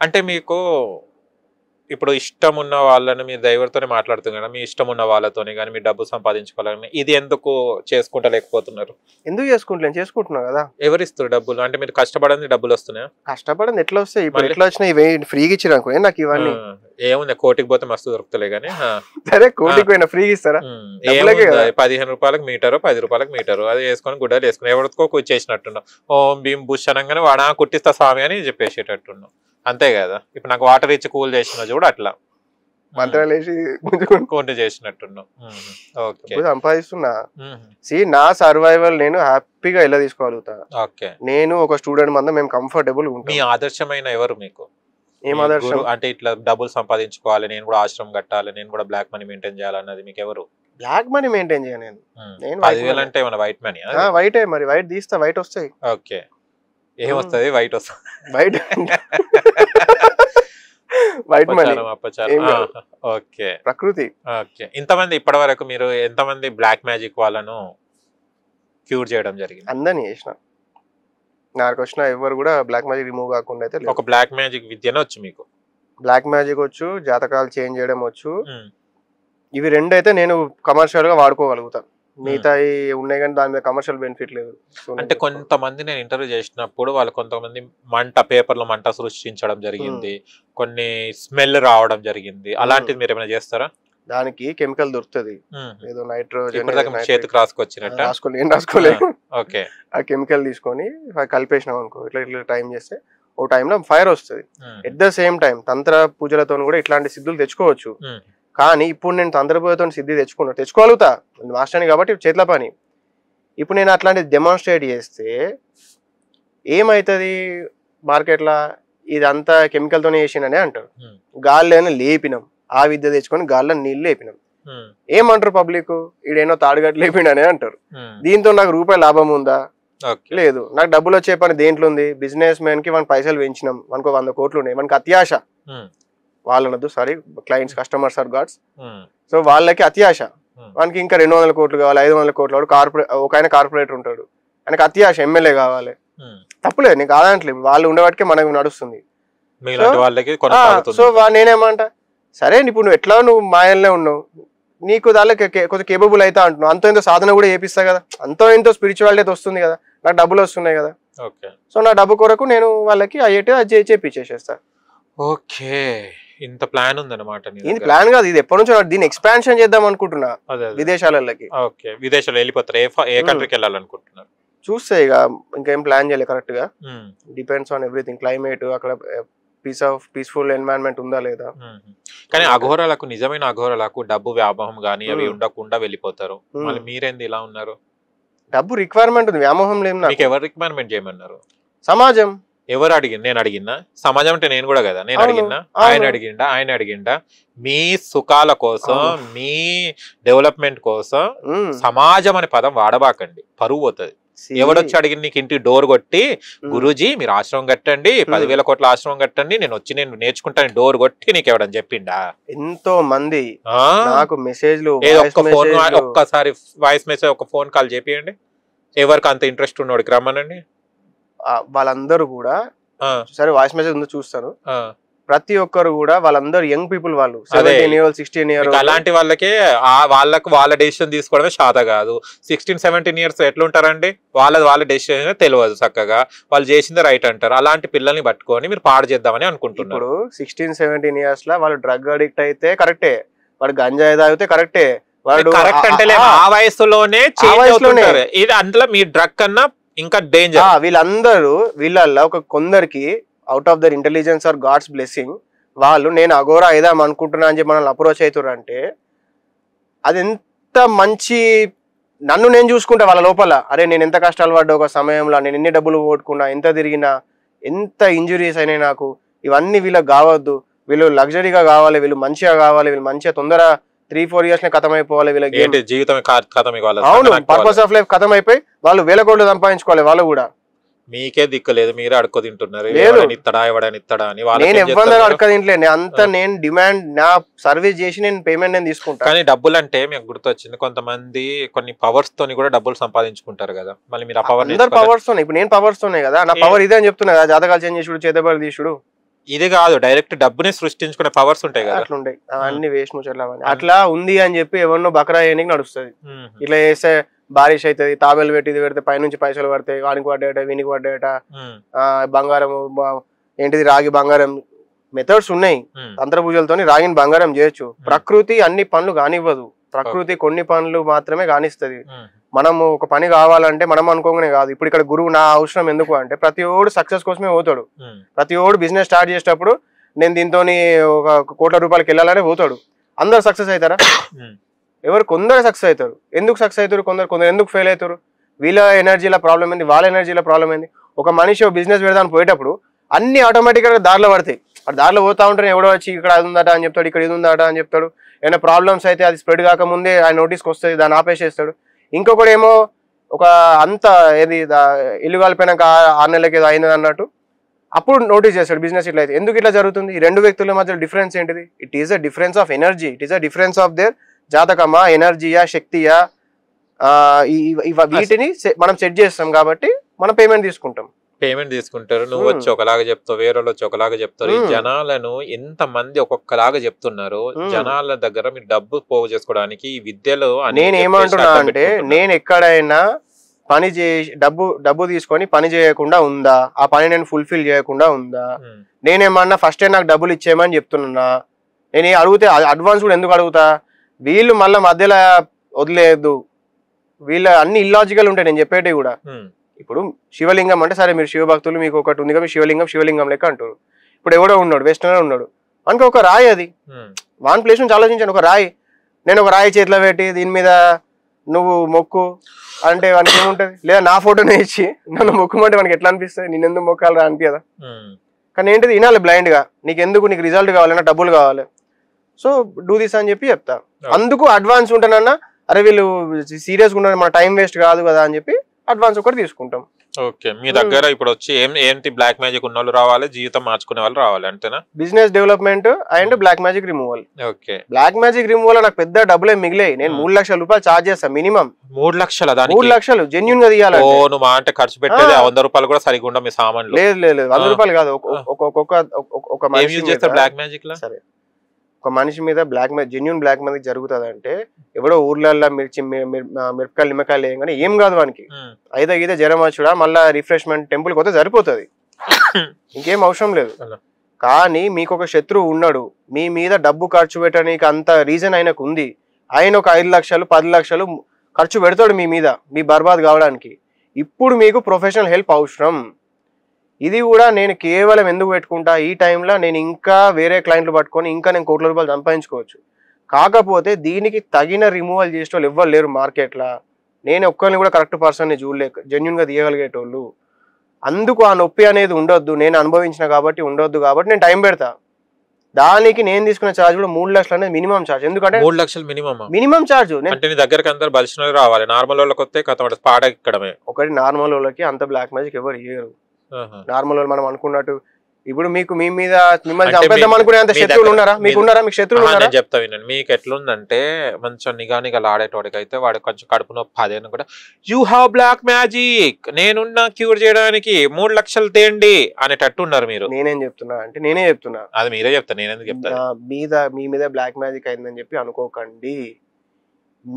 అంటే మీకు ఇప్పుడు ఇష్టం ఉన్న వాళ్ళని మీ దైవర్తోనే మాట్లాడుతున్నారు కదా, మీ ఇష్టం ఉన్న వాళ్ళతోనే కానీ మీ డబ్బు సంపాదించుకోవాలని ఇది ఎందుకు చేసుకుంటలేకపోతున్నారు? ఎందుకు చేసుకుంటలేను, చేసుకుంటున్నా కదా. ఎవరిస్తారు డబ్బులు? అంటే మీరు కష్టపడింది డబ్బులు వస్తున్నాయా? కష్టపడింది ఎట్లా వస్తాయి? ఇప్పుడు ఎట్లా వచ్చినాయి? ఇవి ఫ్రీగా ఇచ్చారు అనుకో నాకు ఇవన్నీ. ఏముంది, కోటికి పోతే మస్తు దొరుకుతలే కానీ. సరే కోటికి పోయినా ఫ్రీగా ఇస్తారా? 15 రూపాయలకు మీటరు, 10 రూపాయలకు మీటరు, అది వేసుకొని గుడ్డలు వేసుకుని ఎవరికో కూర్చేసినట్టున్నాం. ఓం భీం బుష్ అనగానే వాడా కుట్టిస్తా స్వామి అని చెప్పేసేటట్టున్నాం, అంతే కదా. ఇప్పుడు నాకు వాటర్ ఇచ్చి కూల్ చేసిన చూడు అట్లా మంత్రాలు వేసి కొంట చేసినట్టున్నాం. సంపాదిస్తున్నా. నా సర్వైవల్ నేను హ్యాపీగా ఎలా తీసుకోగలుగుతా. నేను ఒక స్టూడెంట్ మంద మేము కంఫర్టబుల్ ఉంటాం. మీ ఆదర్శమైన ఎవరు మీకు? ఏం ఆదర్శం? అంటే ఇట్లా డబ్బులు సంపాదించుకోవాలి, నేను కూడా ఆశ్రమం కట్టాలి, నేను కూడా బ్లాక్ మనీ మెయింటైన్ చేయాలన్నది మీకు ఎవరు? బ్లాక్ మనీ మెయింటైన్ చేయను నేను. 10,000 అంటే ఏమన్నా వైట్ మనీ? వైటే మరి, వైట్ తీస్తా, వైట్ వస్తాయి. ఓకే, ఏమొస్తుంది? వైట్ వస్తుంది. White white money. ఓకే, ప్రకృతి. ఓకే. ఇంతమంది ఇప్పటి వరకు మీరు ఎంతమంది బ్లాక్ మ్యాజిక్ వాళ్ళను క్యూర్ చేయడం జరిగింది? అందరినీ చేసిన. నాకు వచ్చిన ఎవరు కూడా బ్లాక్ మ్యాజిక్ రిమూవ్ కాకుండా అయితే ఒక బ్లాక్ మ్యాజిక్ విద్యనే వచ్చు మీకు? బ్లాక్ మ్యాజిక్ వచ్చు, జాతకాలు చేంజ్ చేయడం వచ్చు. ఇవి రెండు అయితే నేను కమర్షియల్ గా వాడుకోగలుగుతాను. మిగతా ఉన్నాయి కానీ దాని మీద కమర్షియల్ బెనిఫిట్ లేదు. అంటే కొంతమంది నేను ఇంటర్వ్యూ చేసినప్పుడు వాళ్ళు కొంతమంది పేపర్లో మంట సృష్టించడం జరిగింది, కొన్ని స్మెల్ రావడం జరిగింది, అలాంటిది మీరు ఏమైనా చేస్తారా? దానికి కెమికల్ దొరుకుతుంది, ఏదో నైట్రోజన్ చేతికి రాసుకొచ్చినట్టు. నేను రాసుకోలేదు. ఓకే, ఆ కెమికల్ తీసుకొని కలిపేసినాం అనుకో, ఇట్లా ఇట్లా టైం చేస్తే ఓ టైంలో ఫైర్ వస్తుంది. ఎట్ ద సేమ్ టైం తంత్ర పూజలతో కూడా ఇట్లాంటి సిద్ధులు తెచ్చుకోవచ్చు. కానీ ఇప్పుడు నేను తంత్ర పూజతో సిద్ధి తెచ్చుకోగలుగుతా, మాస్టర్ని కాబట్టి చేతుల పని. ఇప్పుడు నేను అట్లాంటిది డెమాన్స్ట్రేట్ చేస్తే ఏమవుతుంది? మార్కెట్లో ఇదంతా కెమికల్తోనే చేసిండనే అంటారు. గాలిలోనే లేపినాం, ఆ విద్య తెచ్చుకొని గాల్లో నీళ్ళు లేపినాం. ఏమంటారు పబ్లిక్? ఈడేనో తాడుగట్టు లేపిండనే అంటారు. దీంతో నాకు రూపాయి లాభం ఉందా? లేదు. నాకు డబ్బులు వచ్చే పని దేంట్లో ఉంది? బిజినెస్ మ్యాన్ కి మనం పైసలు పెంచినాం, మనకు 100 కోట్లు ఉన్నాయి, మనకి అత్యాశ. వాళ్ళనద్దు, sorry, clients customers are gods. So వాళ్ళకి అత్యాశ, మనకి ఇంకా 200 కోట్లు కావాలి, 500 కోట్లు. ఒక ఆయన కార్పొరేటర్ ఉంటాడు, ఆయనకి అత్యాశ, ఎమ్మెల్యే కావాలి. తప్పులేదు, నీకు కాదంటలేదు, వాళ్ళు ఉండేవాటికే మనకు నడుస్తుంది. సో నేనేమంటా, సరే ఇప్పుడు నువ్వు ఎట్లా నువ్వు మాయల్నే ఉన్నావు, నీకు దానికి కొంచెం కేపబుల్ అవుతా అంటున్నావు, అంతో ఎంతో సాధన కూడా చేపిస్తా కదా, అంతో ఎంతో స్పిరిచువాలిటీ వస్తుంది కదా, నాకు డబ్బులు వస్తున్నాయి కదా. సో నా డబ్బు కొరకు నేను వాళ్ళకి అయ్యేటి అది చేపించేసేస్తా. ఓకే, ఇంత ప్లాన్ ఉందన్నమాట. ఇది ప్లాన్ కాదు, ఇది ఎప్పటి నుంచో దీన్ని ఎక్స్పాన్షన్ చేద్దాం అనుకుంటున్నా విదేశాలకి. ఓకే, విదేశాలు వెళ్ళిపోతారు. ఏ కంట్రీకి వెళ్ళాలనుకుంటున్నారు? చూస్తే ఇక ఇంకేం ప్లాన్ చేయలేదు కరెక్ట్ గా. డిపెండ్స్ ఆన్ ఎవ్రీథింగ్, క్లైమేట్, అక్కడ పీస్ఫుల్ ఎన్వైరన్మెంట్ ఉందా లేదా. కానీ అఘోరాలకు, నిజమైన అఘోరాలకు డబ్బు వ్యామోహం గానీ అవి ఉండకుండా వెళ్ళిపోతారు. మళ్ళీ మీరేంది ఇలా ఉన్నారు? డబ్బు రిక్వైర్మెంట్ ఉంది, వ్యామోహం లేదు. మీకు ఎవరు రిక్వైర్మెంట్ చేయమన్నారు? సమాజం. ఎవరు అడిగింది? నేను అడిగిందా? సమాజం అంటే నేను కూడా కదా, నేను అడిగిందా? ఆయన అడిగిండా? మీ సుఖాల కోసం, మీ డెవలప్మెంట్ కోసం సమాజం అనే పదం వాడబాకండి, పరువు పోతుంది. ఎవడొచ్చి అడిగింది నీకు ఇంటికి డోర్ కొట్టి, గురూజీ మీరు ఆశ్రమం కట్టండి, 10,000 కోట్ల ఆశ్రమం కట్టండి, నేను నేర్చుకుంటాను, డోర్ కొట్టి నీకు ఎవడని చెప్పిండా? ఎంతో మంది నాకు మెసేజ్లు, ఒక్కసారి వాయిస్ మెసేజ్, ఒక ఫోన్ కాల్ చేపియండి, ఎవరికి అంత ఇంట్రెస్ట్ ఉన్నోడికి రమ్మనండి. వాళ్ళందరూ కూడా సరే వాయిస్ మెసేజ్ ఉందో చూస్తాను. ప్రతి ఒక్కరు కూడా వాళ్ళందరూ యంగ్ పీపుల్, వాళ్ళు 17 years 16 years. అలాంటి వాళ్ళకి వాళ్ళ డెసిషన్ తీసుకోవడమే శాత కాదు. 16-17 years ఎట్లుంటారండి? వాళ్ళ డెసిషన్ తెలియదు చక్కగా, వాళ్ళు చేసింది రైట్ అంటారు. అలాంటి పిల్లల్ని పట్టుకొని మీరు పాడు చేద్దామని అనుకుంటున్నారు. ఇప్పుడు 16-17 years లా వాళ్ళు డ్రగ్ అడిక్ట్ అయితే కరెక్టే, వాడు గంజాయి తాగితే కరెక్టే, వాడు కరెక్ట్ అంటే ఆ వయసులోనే ఇది, అందులో మీ డ్రగ్ కన్నా ఇంకా డేంజర్. వీళ్ళందరూ వీళ్ళల్లో ఒక కొందరికి out of their intelligence are God's blessing వాళ్ళు నేను అఘోరా అయిదాం అనుకుంటున్నా అని చెప్పి మనల్ని అప్రోచ్ అవుతారు అంటే అది ఎంత మంచి. నన్ను నేను చూసుకుంటా వాళ్ళ లోపల, అరే నేను ఎంత కష్టాలు పడ్డా ఒక సమయంలో, నేను ఎన్ని డబ్బులు పోగొట్టుకున్నా, ఎంత తిరిగినా, ఎంత ఇంజురీస్ అయినాయి నాకు, ఇవన్నీ వీళ్ళకి కావద్దు, వీళ్ళు లగ్జరీగా కావాలి, వీళ్ళు మంచిగా కావాలి, వీళ్ళు మంచిగా తొందర 3-4 years ఖతం అయిపోవాలి, వీళ్ళకి జీవితం అవును పర్పస్ ఆఫ్ లైఫ్ ఖతం అయిపోయి వాళ్ళు 1,000 కోట్లు సంపాదించుకోవాలి. వాళ్ళు కూడా మీకే దిక్కులేదు, మీరే అడుక్కో తింటున్నారు. నేను ఎవరిని అడక తింటలేదు, అంతా నేను డిమాండ్, నా సర్వీస్ చేసి నేను పేమెంట్ నేను తీసుకుంటా. కానీ డబ్బులు అంటే మీకు గుర్తొచ్చింది, కొంతమంది కొన్ని పవర్స్ తోని కూడా డబ్బులు సంపాదించుకుంటారు కదా, మళ్ళీ మీరు ఆ పవర్. అందరు పవర్స్ తోనే, ఇప్పుడు నేను పవర్స్ తోనే కదా, నా పవర్ ఇదే అని చెప్తున్నా కదా, జాతకాలు చేంజ్ చేసుడు, చేతబడి తీసుడు. ఇది కాదు, డైరెక్ట్ డబ్బుని సృష్టించుకునే పవర్స్ ఉంటాయి కదా, అట్లా ఉంటాయి అవన్నీ వేస్ట్ ముచ్చట్లు అవన్నీ. అట్లా ఉంది అని చెప్పి ఎవరినో బకరా చేయడానికి నడుస్తుంది. ఇట్లా చేస్తే బారిష్ అవుతుంది, తాబేలు పెట్టి ఇది పెడితే పైనుంచి పైసలు పడతాయి, వానికి పడ్డాయట వీనికి పడ్డాయట, బంగారం ఏంటిది రాగి బంగారం మెథడ్స్ ఉన్నాయి. తంత్ర పూజలతో రాగిని బంగారం చేయొచ్చు. ప్రకృతి అన్ని పనులు కానివ్వదు, ప్రకృతి కొన్ని పనులు మాత్రమే కానిస్తుంది. మనము ఒక పని కావాలంటే మనం అనుకోగానే కాదు. ఇప్పుడు ఇక్కడ గురువు నా అవసరం ఎందుకు అంటే ప్రతి ఓడు సక్సెస్ కోసమే పోతాడు. ప్రతి ఓడు బిజినెస్ స్టార్ట్ చేసేటప్పుడు నేను దీంతో ఒక ₹1,00,00,000 వెళ్ళాలనే పోతాడు. అందరు సక్సెస్ అవుతారా? ఎవరు కొందరు సక్సెస్ అవుతారు. ఎందుకు సక్సెస్ అవుతారు? కొందరు ఎందుకు ఫెయిల్ అవుతారు? వీళ్ళ ఎనర్జీల ప్రాబ్లం ఏంది, వాళ్ళ ఎనర్జీల ప్రాబ్లం ఏంది? ఒక మనిషి బిజినెస్ పెడదాని పోయేటప్పుడు అన్ని ఆటోమేటిక్గా దారిలో పడతాయి. దారిలో పోతా ఉంటే ఎవడో వచ్చి ఇక్కడ అది ఉందట అని చెప్తాడు, ఇక్కడ ఇది ఉందట అని చెప్తాడు. ఏమైనా ప్రాబ్లమ్స్ అయితే అది స్ప్రెడ్ కాకముందే ఆయన నోటీస్కి వస్తుంది, దాన్ని ఆపేసేస్తాడు. ఇంకొకటి ఏమో ఒక అంత ఏది ఇల్లు కలిపినాక 6 నెలలకి ఏదో అయింది అన్నట్టు అప్పుడు నోటీస్ చేస్తాడు బిజినెస్ ఇట్లా అయితే. ఎందుకు ఇట్లా జరుగుతుంది? ఈ రెండు వ్యక్తుల మధ్య డిఫరెన్స్ ఏంటిది? It is a difference of energy, it is a difference of their జాతకమా, ఎనర్జీయా, శక్తియా, వీటిని మనం సెట్ చేస్తాం కాబట్టి మనం పేమెంట్ తీసుకుంటారు. నువ్వు వచ్చి ఒకలాగా చెప్తావు, వేరే వచ్చి ఒకలాగా చెప్తారు. ఈ జనాలను ఎంత మంది ఒక్కొక్కలాగా చెప్తున్నారు. జనాల దగ్గర మీరు డబ్బు పోగు చేసుకోవడానికి ఈ విద్యలో నేను ఏమంటున్నా అంటే నేను ఎక్కడైనా పని చేసి డబ్బు తీసుకొని పని చేయకుండా ఉందా? ఆ పని నేను ఫుల్ఫిల్ చేయకుండా ఉందా? నేనేమన్నా ఫస్ట్ నాకు డబ్బులు ఇచ్చేయమని చెప్తున్నా. నేను అడిగితే అడ్వాన్స్ కూడా ఎందుకు అడుగుతా? వీళ్ళు మళ్ళీ మధ్యలో వదిలేదు. వీళ్ళ అన్ని ఇల్లాజికల్ ఉంటాయి నేను చెప్పేటి కూడా. ఇప్పుడు శివలింగం అంటే సరే మీరు శివభక్తులు, మీకు ఒకటి ఉంది కదా శివలింగం లెక్క అంటారు. ఇప్పుడు ఎవడో ఉన్నాడు, వెస్టర్నర్ ఉన్నాడు అనుకో, ఒక రాయి అది వన్ ప్లేస్ నుంచి ఆలోచించాను. ఒక రాయి, నేను ఒక రాయి చేతిలో పెట్టి దీని మీద నువ్వు మొక్కు అంటే వానికి ఏముంటది? లేదా నా ఫోటోనే ఇచ్చి నన్ను మొక్కుమంటే మనకి ఎట్లా అనిపిస్తుంది? నేను ఎందుకు మొక్కాలి రా అనిపించదా? కానీ ఏంటిది, వినాలి బ్లైండ్ గా. నీకు రిజల్ట్ కావాలన్నా డబ్బులు కావాలి, సో డూ దిస్ అని చెప్పి చెప్తా. అందుకు అడ్వాన్స్ ఉంటానన్నా, అరే వీళ్ళు సీరియస్గా ఉన్నారు, మన టైం వేస్ట్ కాదు కదా అని చెప్పి అడ్వాన్స్ ఒకటి తీసుకుంటాం. ఓకే, మీ దగ్గర ఇప్పుడు వచ్చి ఏంటి బ్లాక్ మ్యాజిక్ ఉన్న వాళ్ళు రావాలి, జీవితం మార్చుకునే వాళ్ళు రావాలి అంతేనా? Business development and black magic removal. Okay, black magic removal నాకు పెద్ద డబ్బులే మిగిలే. నేను ₹3,00,000 చార్జ్ చేస్తాను మినిమం. 3 లక్షల? ₹3,00,000 జెన్యూన్ గా తీయాలి. నువ్వు అంటే ఖర్చు పెట్టేది ₹100 కూడా సరిగ్గా ఉండ మీ సామాన్లు? లేదు ₹100 కాదు. ఒక మనిషి బ్లాక్ మ్యాజిక్ సరే ఒక మనిషి మీద జెన్యూన్ బ్లాక్ మ్యాజిక్ జరుగుతుంది అంటే ఎవడో ఊర్లలో మిరపకాయలు నిమ్మకాయలు వేయగానే ఏం కాదు వానికి. అయితే జ్వరం వచ్చుడా మళ్ళీ రిఫ్రెష్మెంట్ టెంపుల్ పోతే సరిపోతుంది, ఇంకేం అవసరం లేదు. కానీ మీకు ఒక శత్రువు ఉన్నాడు, మీ మీద డబ్బు ఖర్చు పెట్టడానికి అంత రీజన్ ఆయనకు ఉంది. ఆయన ఒక 5 లక్షలు 10 లక్షలు ఖర్చు పెడతాడు మీ మీద, మీ బర్బాద్ కావడానికి. ఇప్పుడు మీకు ప్రొఫెషనల్ హెల్ప్ అవసరం. ఇది కూడా నేను కేవలం ఎందుకు పెట్టుకుంటా, ఈ టైంలో నేను ఇంకా వేరే క్లయింట్లు పట్టుకొని ఇంకా నేను ₹1,00,00,000 సంపాదించుకోవచ్చు. కాకపోతే దీనికి తగిన రిమూవల్ చేసే వాళ్ళు ఎవ్వరు లేరు మార్కెట్లో. నేను ఒక్కరిని కూడా కరెక్ట్ పర్సన్ని చూడలేక జెన్యున్గా తీయగలిగేటోళ్ళు. అందుకు ఆ నొప్పి అనేది ఉండొద్దు, నేను అనుభవించిన కాబట్టి ఉండొద్దు కాబట్టి నేను టైం పెడతా. దానికి నేను తీసుకున్న ఛార్జ్ కూడా 3 లక్షలు అనేది మినిమం ఛార్జ్. ఎందుకంటే 3 లక్షలు మినిమం ఛార్జ్. అంటే నీ దగ్గరకు అందరు బలిసిన రావాలి, నార్మల్ వాళ్ళకి వస్తే కథ పాట ఎక్కడమే. ఒకటి నార్మల్ వాళ్ళకి అంత బ్లాక్ మ్యాజిక్ ఎవరు ఇయ్యరు. నార్మల్ వాళ్ళు మనం అనుకున్నట్టు ఇప్పుడు మీకు మీ మీద మిమ్మల్ని చంపేద్దాం అనుకునే అంత శత్రువులు ఉన్నారా? మీకు శత్రువులు ఉన్నారా? నేను చెప్తా వినండి. మీకు ఎట్లుందంటే మంచిగా నిఘానిగా ఆడేటోడికి అయితే వాడు కొంచెం కడుపు నొప్పి 10 కూడా యూ హ్యావ్ బ్లాక్ మ్యాజిక్, నేనున్నా క్యూర్ చేయడానికి 3 లక్షలు తేండి అనేటట్టు ఉన్నారు మీరు. నేనేం చెప్తున్నా అంటే నేనే చెప్తున్నా, అది మీరే చెప్తా, నేనెందుకు చెప్తా? మీ మీద బ్లాక్ మ్యాజిక్ అయిందని చెప్పి అనుకోకండి.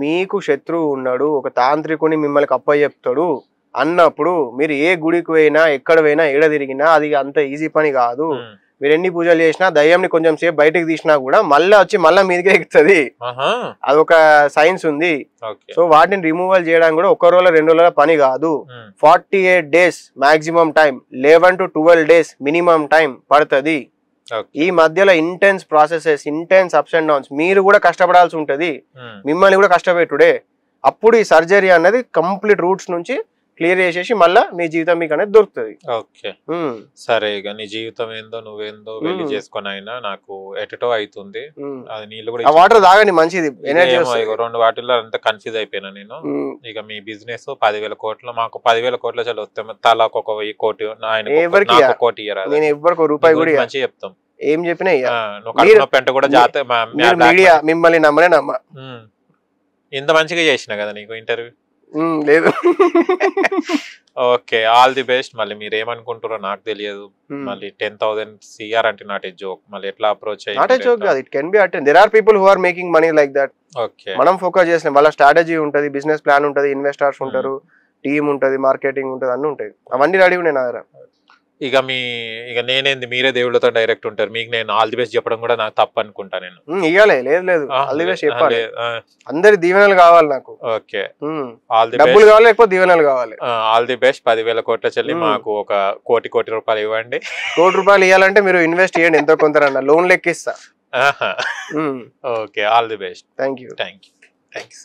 మీకు శత్రువు ఉన్నాడు, ఒక తాంత్రికుని మిమ్మల్ని అప్పచెప్తాడు అన్నప్పుడు మీరు ఏ గుడికి పోయినా ఎక్కడ పోయినా ఏడ తిరిగినా అది అంత ఈజీ పని కాదు. మీరు ఎన్ని పూజలు చేసినా దయ్యంని కొంచెం సేపు బయటకు తీసినా కూడా మళ్ళీ వచ్చి మళ్ళీ మీదికే ఎక్కుతుంది. అదొక సైన్స్ ఉంది. సో వాటిని రిమూవల్ చేయడానికి కూడా 1 రోజు 2 రోజుల పని కాదు. 48 days maximum time, 11 to 12 days minimum time పడుతుంది. ఈ మధ్యలో intense processes, intense ups and downs, మీరు కూడా కష్టపడాల్సి ఉంటది, మిమ్మల్ని కూడా కష్టపెట్టుడే. అప్పుడు ఈ సర్జరీ అన్నది కంప్లీట్ రూట్స్ నుంచి క్లియర్ చేసేసి మళ్ళా మీ జీవితం మీకు అనేది దొరుకుతుంది. ఓకే సరే, ఇక నీ జీవితం ఏందో నువ్వేందో వెళ్ళి చేసుకొని అయినా నాకు ఎటో అవుతుంది. అది నీళ్ళు కూడా వాటర్ తాగండి, మంచిది. 2 వాటిల్లో అంతా కన్ఫ్యూజ్ అయిపోయినా నేను. ఇక మీ బిజినెస్ 10,000 కోట్లు, మాకు 10,000 కోట్ల చలు వస్తే తలాకు ఒక 1,000 కోటి, ఆయన కోటి ఇయ్యరాదు. నేను ఎవరికి ₹1 కూడా మంచి చెప్తాం, ఏం చెప్పినా పెంట కూడా జాతర మిమ్మల్ని నమ్మనే నమ్మ. ఇంత మంచిగా చేసిన కదా నీకు ఇంటర్వ్యూ. లేదు. Okay, all the best. మళ్ళీ మీరు ఏమనుకుంటారో నాకు తెలియదు. మళ్ళీ 10,000 CR అంటే నాట్ ఏ జోక్. మళ్ళీ ఎట్లా అప్రోచ్ నాట్ ఏ జోక్ కాదు, it can be attend. There are people who are making money like that. Okay, మనం ఫోకస్ చేసిన వాళ్ళ స్ట్రాటజీ ఉంటది, బిజినెస్ ప్లాన్ ఉంటది, ఇన్వెస్టర్స్ ఉంటారు, టీమ్ ఉంటది, మార్కెటింగ్ ఉంటది, అన్ని ఉంటాయి. అవన్నీ రెడీ ఉన్నాయి నా దగ్గర. ఇక నేనేంది, మీరే దేవుళ్ళతో డైరెక్ట్ ఉంటారు. మీకు నేను ఆల్ ది బెస్ట్ చెప్పడం కూడా నాకు తప్పు అనుకుంటా నేను. ఇవ్వాలి, లేదు ఆల్ ది బెస్ట్ చెప్పాలి. అందరి దీవెనలు కావాలి నాకు. ఓకే, ఆల్ ది డబ్బులు కావాలి, ఎక్కువ దీవెనలు కావాలి. All the best. 10,000 కోట్ల చెల్లి మాకు ఒక కోటి రూపాయలు ఇవ్వండి. ₹1,00,00,000 ఇవ్వాలంటే మీరు ఇన్వెస్ట్ చేయండి ఎంతో కొంత, లోన్ లెక్కిస్తా. Okay, all the best. Thank you. Thanks.